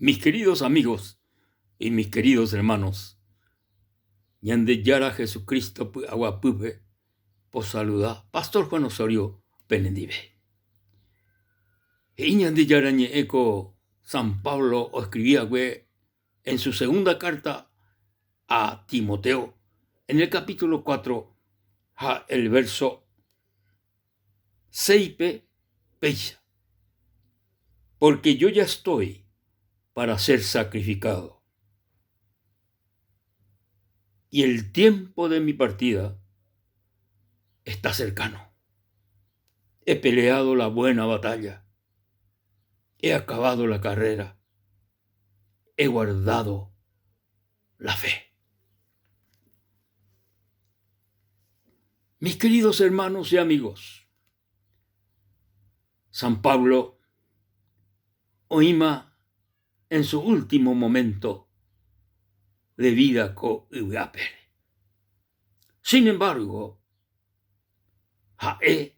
Mis queridos amigos y mis queridos hermanos, ñande yara Jesucristo aguapupe, por saludar, Pastor Juan Osorio Penendive. Y ñande yara eco San Pablo escribía en su segunda carta a Timoteo, en el capítulo 4, el verso 6 pecha, porque yo ya estoy para ser sacrificado. Y el tiempo de mi partida está cercano. He peleado la buena batalla. He acabado la carrera. He guardado la fe. Mis queridos hermanos y amigos, San Pablo oíma en su último momento de vida con Uapere. Sin embargo, he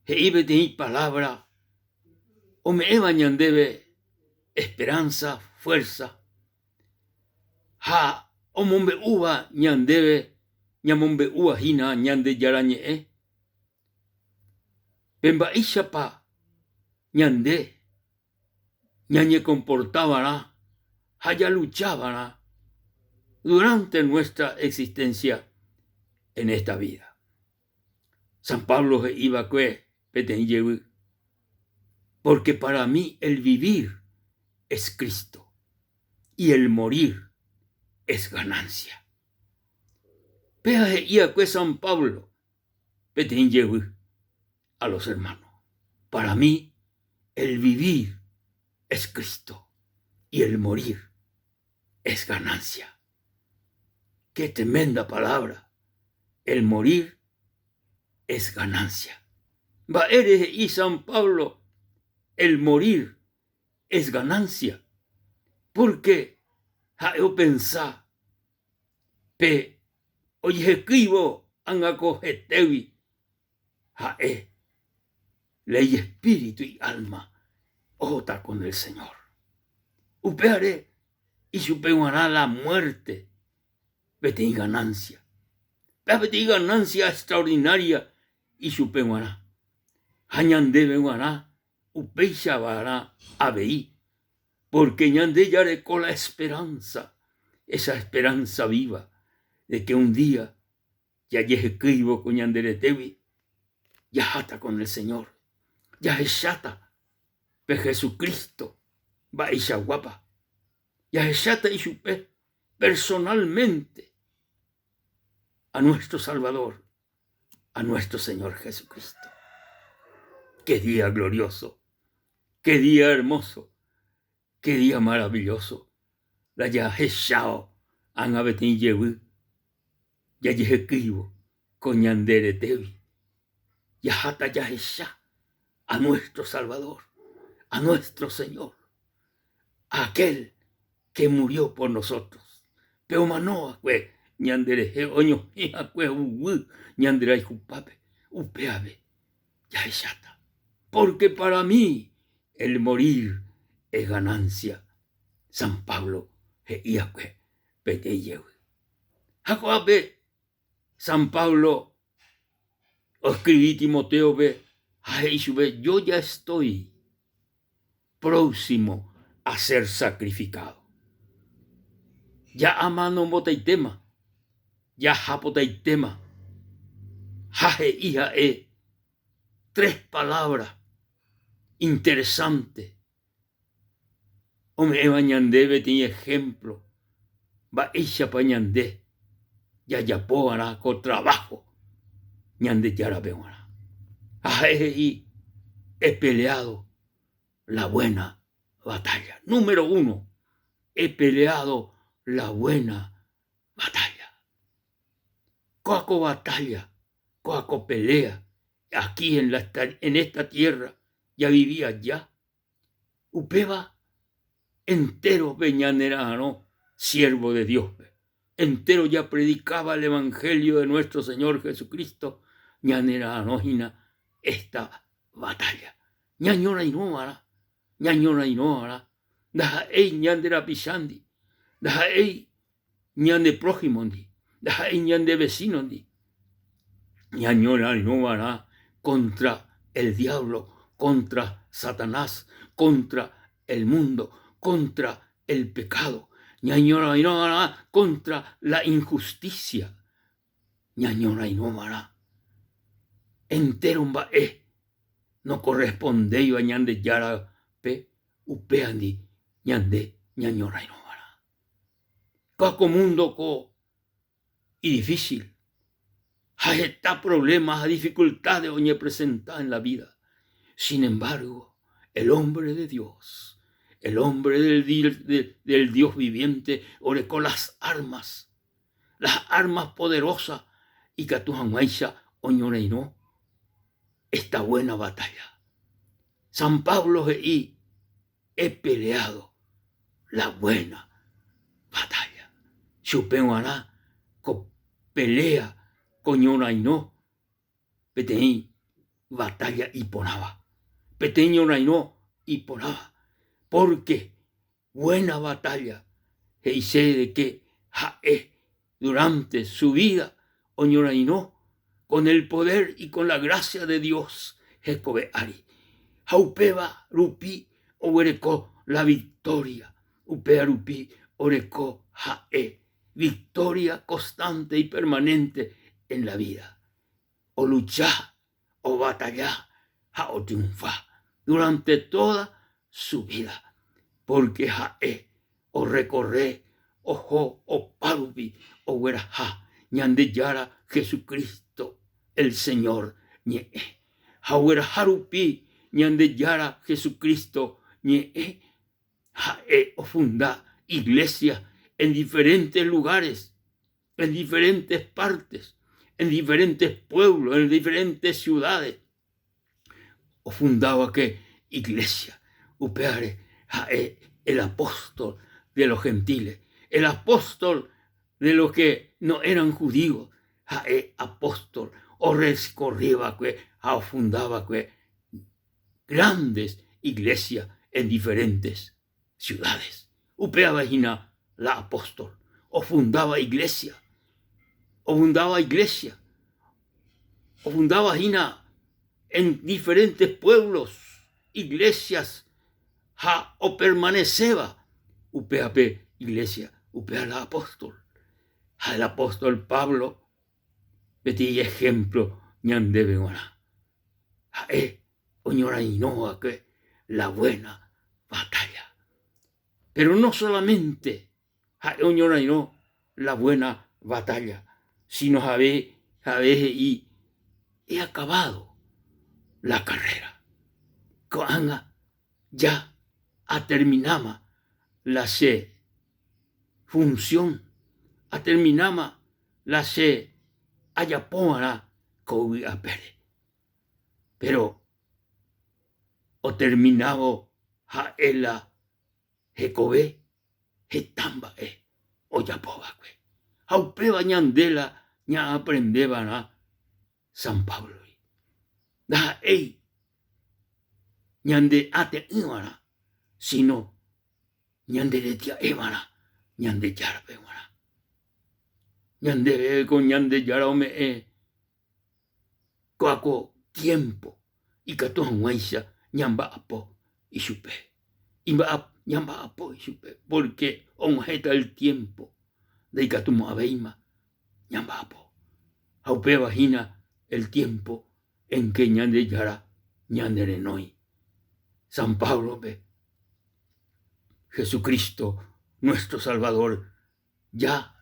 iba de palabra o me eva ñandebe esperanza, fuerza. O mombe uva ñandebe ñamombe uva hina ñande yarañe. Pemba ishapa ñande ñañe comportábara, haya luchábara durante nuestra existencia en esta vida. San Pablo iba porque para mí el vivir es Cristo y el morir es ganancia. Peaje ia San Pablo a los hermanos. Para mí el vivir es Cristo y el morir es ganancia. Qué tremenda palabra. El morir es ganancia. Y San Pablo, el morir es ganancia. Porque yo pensaba, oye, escribo, angacojetevi, ley, espíritu y alma, otra con el Señor. Upearé y supeará la muerte, vete y ganancia. Vete y ganancia extraordinaria y supeará. Hañande vengará, upeixa vará abeí, porque ñande yare con la esperanza, esa esperanza viva de que un día ya escribo con ñanderetevi, ya jata con el Señor, ya es chata, pe Jesucristo, va y guapa, ya es chata y supe personalmente a nuestro Salvador, a nuestro Señor Jesucristo. Qué día glorioso, qué día hermoso, qué día maravilloso. La ya hechao han abetin yewi, ya escribo con ñanderetevi, ya jata ya hecha a nuestro Salvador, a nuestro Señor, a aquel que murió por nosotros. Pero manoa que ñandereje oño hija que ñandera y jupape upeave ya hechata. Porque para mí el morir es ganancia. San Pablo iaque peteyewe. Jacobe San Pablo escribí Timoteo yo ya estoy próximo a ser sacrificado. Ya amano motaitema, ya japotaitema, jaje hija tres palabras interesantes. Ome bañandebe tiene ejemplo, va isha pañandé, ya yapoara con trabajo, ñande yarabeora. He peleado la buena batalla. Número 1, he peleado la buena batalla. Coaco batalla, coaco pelea, aquí en esta tierra, ya vivía ya. Upeba entero beñanerano, siervo de Dios. Entero ya predicaba el evangelio de nuestro Señor Jesucristo, ñanerano esta batalla. Ñañora y no hará, Daja ei ñande rapishandi. Daja ei ñande prójimondi. Daja ei ñande vecinondi. Ñañora no hará contra el diablo, contra Satanás, contra el mundo, contra el pecado. Ñañora no hará contra la injusticia. Ñañora no hará. Entero no corresponde yo a ñande yara pe upeandi ñande ñañora no hará. Caco mundo co y difícil. Está problemas, dificultades oñe presentada en la vida. Sin embargo, el hombre de Dios, el hombre del Dios viviente, ore con las armas poderosas, y que tu amaisha oñoreino esta buena batalla. San Pablo he peleado la buena batalla. Chupenguará con pelea coñoraino peteí batalla y ponaba. Peteño raino y ponaba. Porque buena batalla hice de que durante su vida oñoraino con el poder y con la gracia de Dios Jecobe Ari. Jaupeba rupi obereco la victoria. Upea rupi oreco victoria constante y permanente en la vida. O luchar, o batallar, o triunfar durante toda su vida. Porque o recorrer, o parubi, o hueraja, ñande yara Jesucristo, el Señor, ñe. Harupi, ñande yara Jesucristo, ñe. O funda iglesia en diferentes lugares, en diferentes partes, en diferentes pueblos, en diferentes ciudades. O fundaba que iglesia, upeare, el apóstol de los gentiles, el apóstol de los que no eran judíos, apóstol, o recorría que, o fundaba que grandes iglesias en diferentes ciudades. Upea vagina la apóstol, o fundaba iglesia, o fundaba vagina en diferentes pueblos, iglesias, o permaneceba, upea iglesia, upea la apóstol. El apóstol Pablo, petí ejemplo, ñande vengora. Oñora inoa que la buena batalla. Pero no solamente oñora ino la buena batalla, sino y he acabado la carrera. Coanga ya terminama la función, terminama la ayapoara cowi apere. Pero o terminado la Jecobe, jetamba o yapoba que. Aupeba ñandela ña aprendeba San Pablo. Da ñande ate imara, sino ñande letia emara, ñande yarbe emara. Ñande con ñande yarome coaco tiempo y catón guaisa ñamba apo y supe. Ñamba apo y supe, porque onjeta el tiempo de catumo abeima ñamba apo. Aupe vagina el tiempo en que ñande yara ñande renoi. San Pablo ve. Jesucristo, nuestro Salvador, ya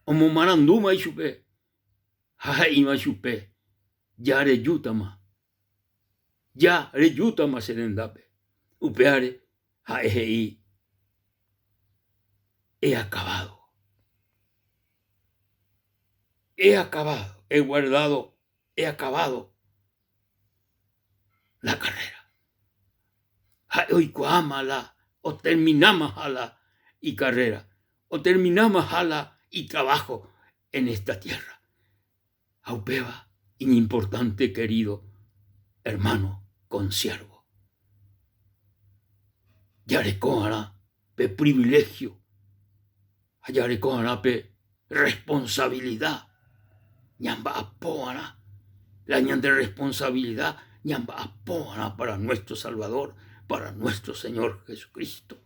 como maranduma y supe, jaima supe, ya reyutama serendape, upeare, jaeji, he acabado, he guardado, he acabado la carrera. Hoy coámala, o terminamos la y carrera, o terminamos la y trabajo en esta tierra. Aupeba, importante querido hermano consiervo. Yarecoara, pe privilegio, hallaré con pe responsabilidad, ñamba apoana, la ñan de responsabilidad, ñamba apoana para nuestro Salvador, para nuestro Señor Jesucristo.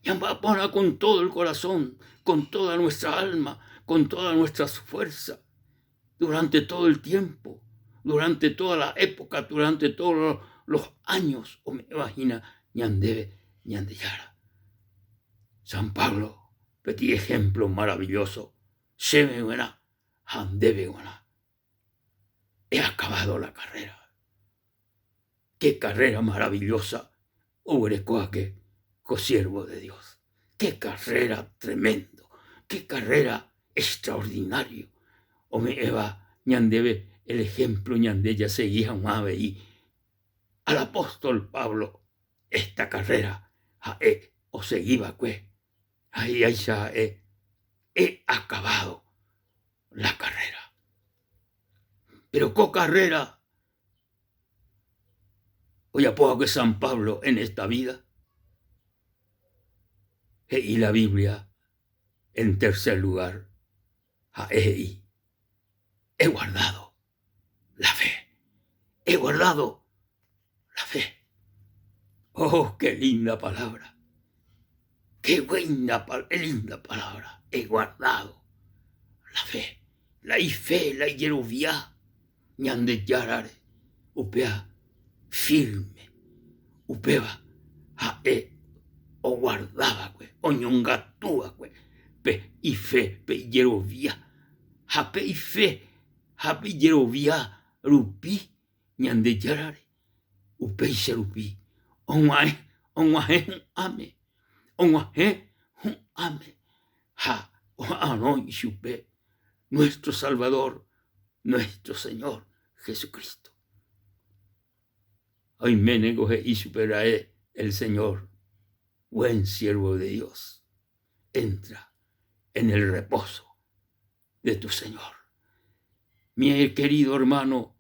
Ñamba apoana con todo el corazón, con toda nuestra alma, con todas nuestras fuerzas, durante todo el tiempo, durante toda la época, durante todos los años, o me imagina, ñande yara. San Pablo, petit ejemplo maravilloso, se me buena, andebe buena. He acabado la carrera. Qué carrera maravillosa, que siervo de Dios. Qué carrera tremendo, qué carrera extraordinario. O me eva ñandebe el ejemplo ñandella seguía un ave y al apóstol Pablo esta carrera o seguía ahí ya he acabado la carrera. Pero qué carrera hoy apoyo que San Pablo en esta vida. Y la Biblia en tercer lugar. He guardado la fe. He guardado la fe. Oh, qué linda palabra. Qué linda palabra. He guardado la fe. La fe, la hierovía. Ñande yarare. Upea firme. Upeba. O guardaba, o ñongatúa, pe y fe, pe hierovía. Pe y fe. Pe hierovía. Rupi. Ñande yarare. Upei serupi. Onwae un ame. Onwae un ame. Anoy shupe. Nuestro Salvador, nuestro Señor Jesucristo. Hoy me negoje y superae el Señor, buen siervo de Dios. Entra en el reposo de tu Señor. Mi querido hermano,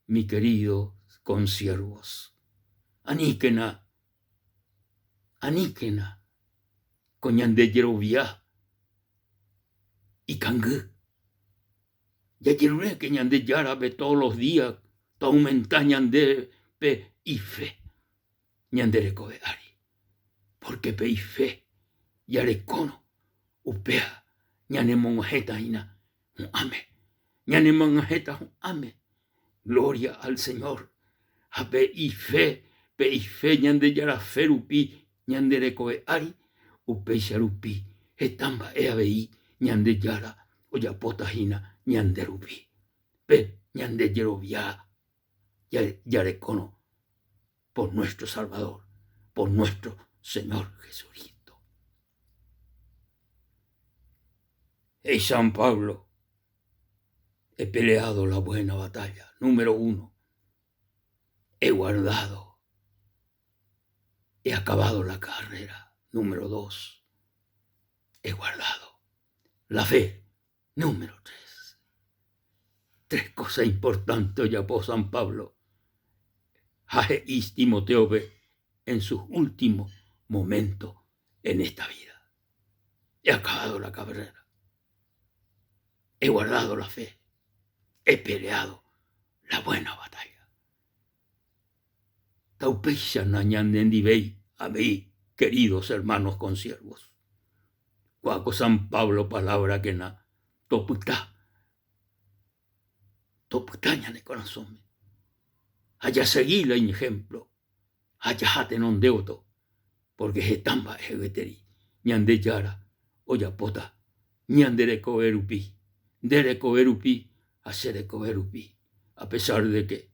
mi querido consiervos. Aníquena, coñande yerovia y cangú. Ya quiero que ñande yarabe todos los días, to aumenta ñande pe y fe, ñande recoveari. Porque pe y fe, ya recono, upea, ñane monjeta ina, un ame, ñane monjeta un ame. Gloria al Señor. A pe y fe, ñande yara ferupi, ñande recoveari, upe sharupi, etamba eabei, ñande yara, oyapotajina, ñande rupi, pe ñande yerovia, ya recono, por nuestro Salvador, por nuestro Señor Jesucristo. Hey San Pablo, he peleado la buena batalla. Número 1, he guardado, he acabado la carrera. Número 2, he guardado la fe. Número 3. 3 cosas importantes ya por San Pablo. Y Timoteo en sus últimos momentos en esta vida. He acabado la carrera. He guardado la fe. He peleado la buena batalla. Taupeisha nañandendibei a mí, queridos hermanos consiervos. Cuaco San Pablo palabra que na toputá ñane corazón. Allá seguí la ejemplo. Allá jate non deuto. Porque jetamba ejeteri. Ñande yara. Oyapota. Ñande recoverupi. De recoverupi. Hacer recoverupi. A pesar de que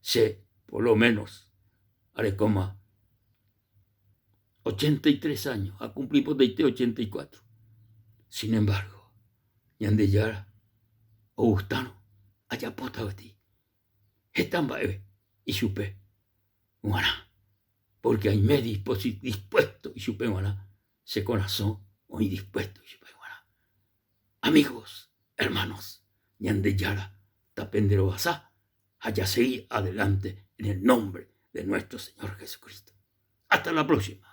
sé, por lo menos, haré coma 83 años. A cumplir por 84. Sin embargo, ñande yara. Augustano. Allá pota ti. Estamba y supe. Guana. Porque hay me dispuesto y supe guana. Se corazón hoy dispuesto y supe guana. Amigos, hermanos, ñande yara, tapendero basá, allá seguir adelante en el nombre de nuestro Señor Jesucristo. Hasta la próxima.